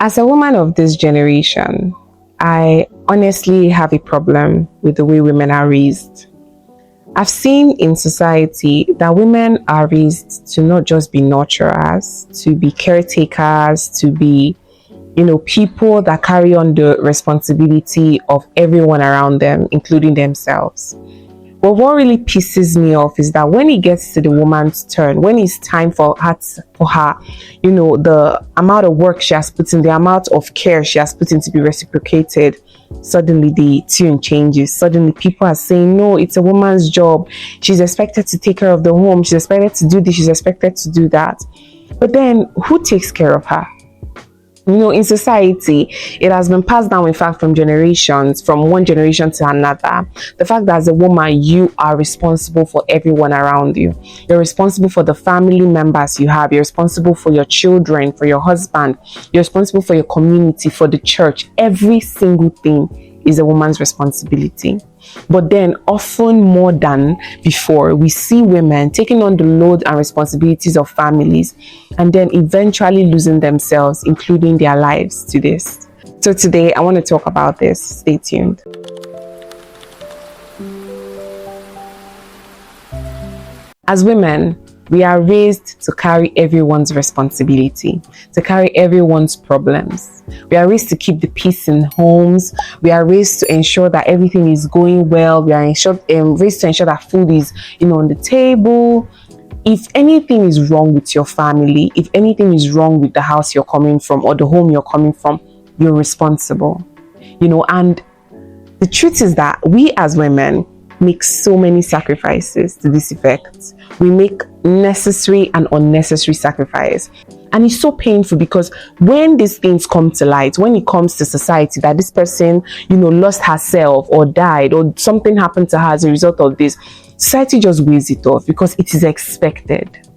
As a woman of this generation, I honestly have a problem with the way women are raised. I've seen in society that women are raised to not just be nurturers, to be caretakers, to be, people that carry on the responsibility of everyone around them, including themselves. But what really pisses me off is that when it gets to the woman's turn, when it's time for her, the amount of work she has put in, the amount of care she has put in to be reciprocated, suddenly the tune changes. Suddenly people are saying, no, it's a woman's job. She's expected to take care of the home. She's expected to do this. She's expected to do that. But then who takes care of her? In society, it has been passed down, in fact, from generations, from one generation to another. The fact that as a woman, you are responsible for everyone around you. You're responsible for the family members you have. You're responsible for your children, for your husband. You're responsible for your community, for the church. Every single thing is a woman's responsibility. But then often more than before, we see women taking on the load and responsibilities of families and then eventually losing themselves, including their lives, to this. So today I want to talk about this. Stay tuned. As women, we are raised to carry everyone's responsibility, to carry everyone's problems. We are raised to keep the peace in homes. We are raised to ensure that everything is going well. We are raised to ensure that food is, on the table. If anything is wrong with your family, if anything is wrong with the house you're coming from or the home you're coming from, you're responsible. And the truth is that we as women make so many sacrifices to this effect. We make necessary and unnecessary sacrifice. And it's so painful because when these things come to light, when it comes to society that this person, lost herself or died or something happened to her as a result of this, society just weighs it off because it is expected.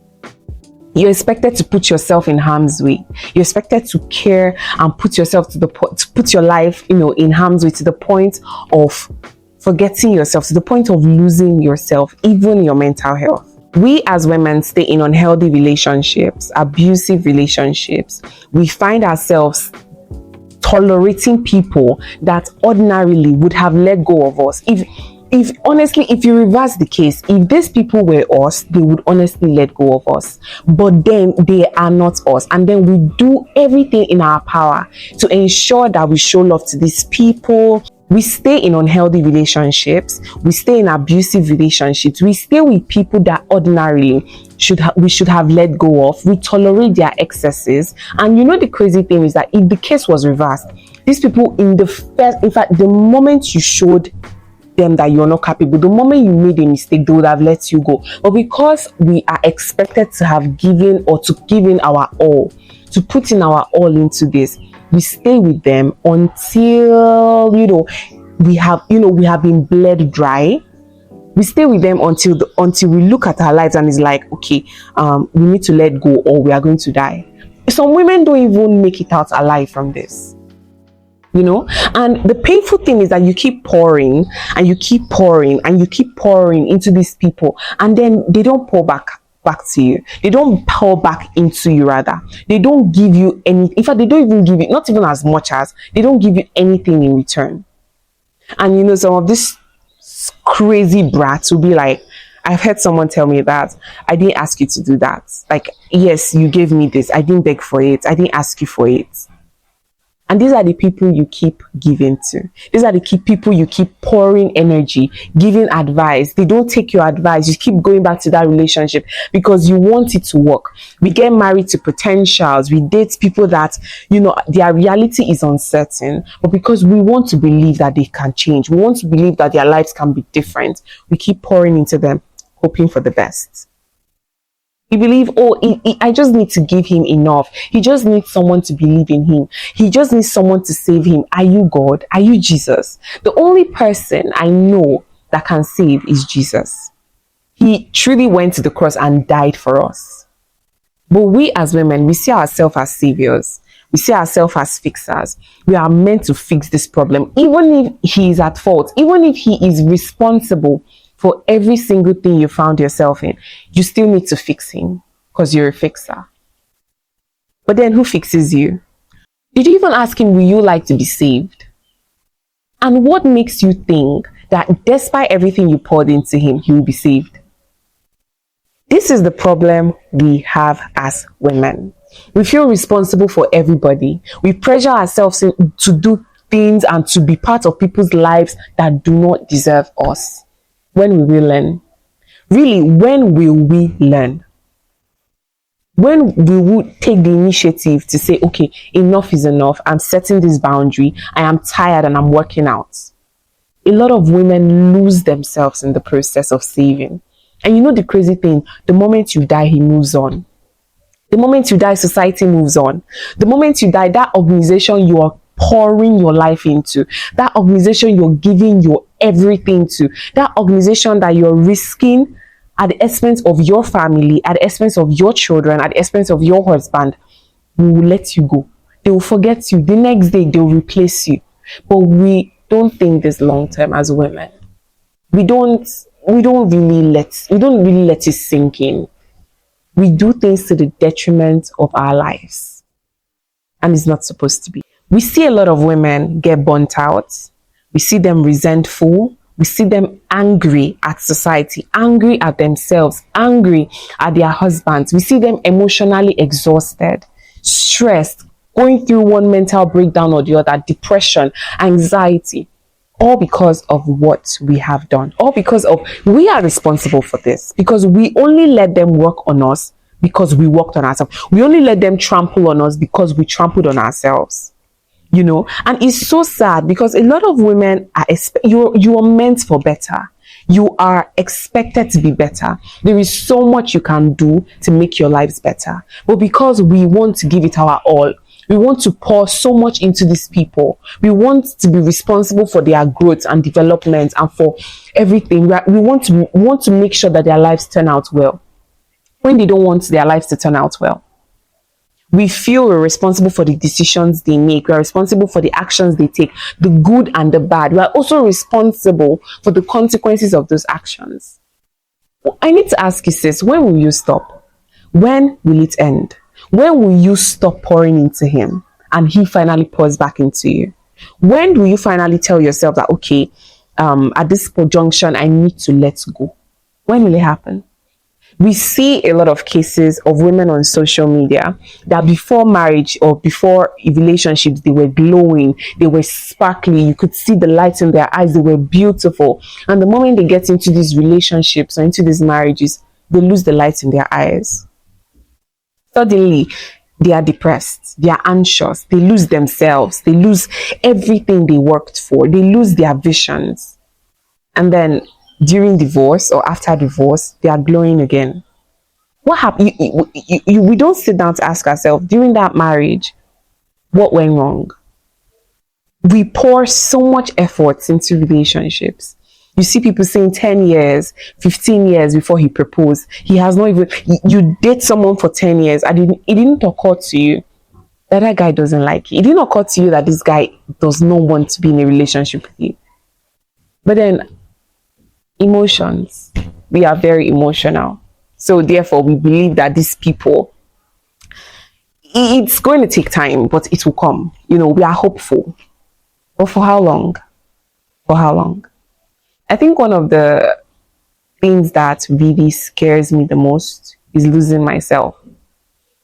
You're expected to put yourself in harm's way. You're expected to care and put yourself to put your life, in harm's way to the point of forgetting yourself, to the point of losing yourself, even your mental health. We as women stay in unhealthy relationships, abusive relationships. We find ourselves tolerating people that ordinarily would have let go of us. If honestly, if you reverse the case, if these people were us, they would honestly let go of us. But then they are not us. And then we do everything in our power to ensure that we show love to these people. We stay in unhealthy relationships. We stay in abusive relationships. We stay with people that ordinarily we should have let go of. We tolerate their excesses. And the crazy thing is that if the case was reversed, these people the moment you showed them that you're not capable, the moment you made a mistake, they would have let you go. But because we are expected to have given or to give in our all, to put in our all into this, we stay with them until we have been bled dry. We stay with them until we look at our lives and it's like, okay, we need to let go or we are going to die. Some women don't even make it out alive from this. And the painful thing is that you keep pouring and you keep pouring and you keep pouring into these people, and then they don't pour back to you. They don't pour back into you, rather. They don't give you any. In fact, they don't even give you, not even as much as, they don't give you anything in return. And some of these crazy brats will be like, I've heard someone tell me that I didn't ask you to do that. Like, yes, you gave me this. I didn't beg for it. I didn't ask you for it. And these are the people you keep giving to. These are the people you keep pouring energy, giving advice. They don't take your advice. You keep going back to that relationship because you want it to work. We get married to potentials. We date people that, their reality is uncertain. But because we want to believe that they can change, we want to believe that their lives can be different, we keep pouring into them, hoping for the best. You believe, I just need to give him enough. He just needs someone to believe in him. He just needs someone to save him. Are you God? Are you Jesus? The only person I know that can save is Jesus. He truly went to the cross and died for us. But we as women, we see ourselves as saviors. We see ourselves as fixers. We are meant to fix this problem. Even if he is at fault, even if he is responsible for every single thing you found yourself in, you still need to fix him because you're a fixer. But then who fixes you? Did you even ask him, will you like to be saved? And what makes you think that despite everything you poured into him, he will be saved? This is the problem we have as women. We feel responsible for everybody. We pressure ourselves to do things and to be part of people's lives that do not deserve us. When will we learn? Really, when will we learn? When we would take the initiative to say, okay, enough is enough. I'm setting this boundary. I am tired and I'm working out. A lot of women lose themselves in the process of saving. And you know the crazy thing, the moment you die, he moves on. The moment you die, society moves on. The moment you die, that organization you are pouring your life into, that organization you're giving your everything to, that organization that you're risking at the expense of your family, at the expense of your children, at the expense of your husband, will let you go. They will forget you. The next day, they will replace you. But we don't think this long term as women. We don't really let it sink in. We do things to the detriment of our lives. And it's not supposed to be. We see a lot of women get burnt out. We see them resentful. We see them angry at society, angry at themselves, angry at their husbands. We see them emotionally exhausted, stressed, going through one mental breakdown or the other, depression, anxiety, all because of what we have done, all because of we are responsible for this, because we only let them work on us because we worked on ourselves. We only let them trample on us because we trampled on ourselves. You know, and it's so sad because a lot of women are you are meant for better. You are expected to be better. There is so much you can do to make your lives better. But because we want to give it our all, we want to pour so much into these people. We want to be responsible for their growth and development and for everything. We want to make sure that their lives turn out well. When they don't want their lives to turn out well, we feel we're responsible for the decisions they make. We're responsible for the actions they take, the good and the bad. We're also responsible for the consequences of those actions. I need to ask you, sis, when will you stop? When will it end? When will you stop pouring into him and he finally pours back into you? When do you finally tell yourself that, okay, at this junction, I need to let go? When will it happen? We see a lot of cases of women on social media that before marriage or before relationships, they were glowing, they were sparkly, you could see the light in their eyes, they were beautiful. And the moment they get into these relationships or into these marriages, they lose the light in their eyes. Suddenly, they are depressed, they are anxious, they lose themselves, they lose everything they worked for, they lose their visions. And then during divorce or after divorce, they are glowing again. What happened? We don't sit down to ask ourselves, during that marriage, what went wrong? We pour so much effort into relationships. You see people saying 10 years, 15 years before he proposed. He has not even, you date someone for 10 years. It didn't occur to you that guy doesn't like you. It didn't occur to you that this guy does not want to be in a relationship with you. But then, emotions, we are very emotional, so therefore we believe that these people, it's going to take time, but it will come. You know, we are hopeful, but for how long? I think one of the things that really scares me the most is losing myself,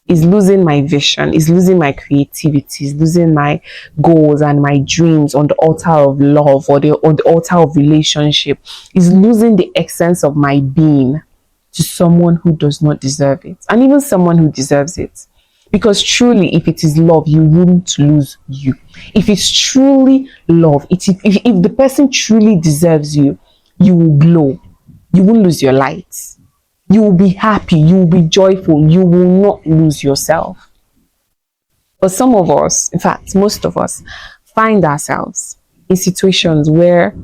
is losing my vision, is losing my creativity, is losing my goals and my dreams on the altar of love or on the altar of relationship, is losing the essence of my being to someone who does not deserve it, and even someone who deserves it. Because truly, if it is love, you won't lose you. If it's truly love, if the person truly deserves you, you will glow. You won't lose your light. You will be happy, you will be joyful, you will not lose yourself. But some of us, in fact, most of us, find ourselves in situations where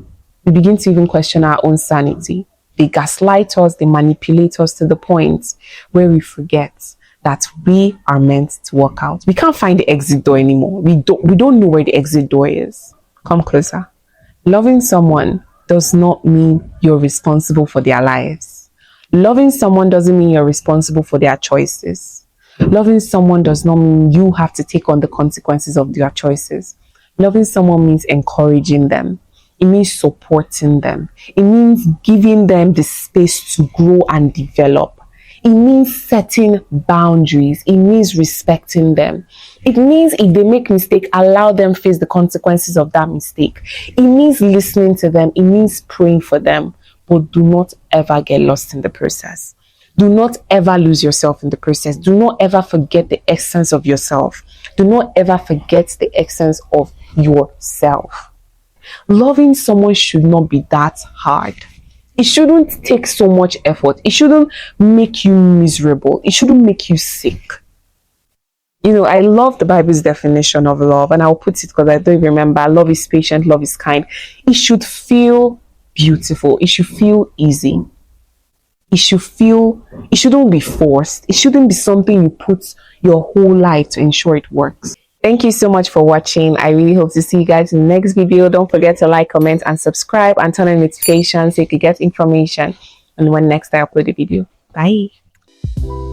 we begin to even question our own sanity. They gaslight us, they manipulate us to the point where we forget that we are meant to work out. We can't find the exit door anymore. We don't know where the exit door is. Come closer. Loving someone does not mean you're responsible for their lives. Loving someone doesn't mean you're responsible for their choices. Loving someone does not mean you have to take on the consequences of their choices. Loving someone means encouraging them. It means supporting them. It means giving them the space to grow and develop. It means setting boundaries. It means respecting them. It means if they make mistake, allow them face the consequences of that mistake. It means listening to them. It means praying for them. But do not ever get lost in the process. Do not ever lose yourself in the process. Do not ever forget the essence of yourself. Do not ever forget the essence of yourself. Loving someone should not be that hard. It shouldn't take so much effort. It shouldn't make you miserable. It shouldn't make you sick. I love the Bible's definition of love, and I'll put it because I don't even remember. Love is patient, love is kind. It should feel beautiful. It should feel easy. It shouldn't be forced. It shouldn't be something you put your whole life to ensure it works. Thank you so much for watching. I really hope to see you guys in the next video. Don't forget to like, comment, and subscribe, and turn on notifications so you can get information on when next I upload a video. Bye.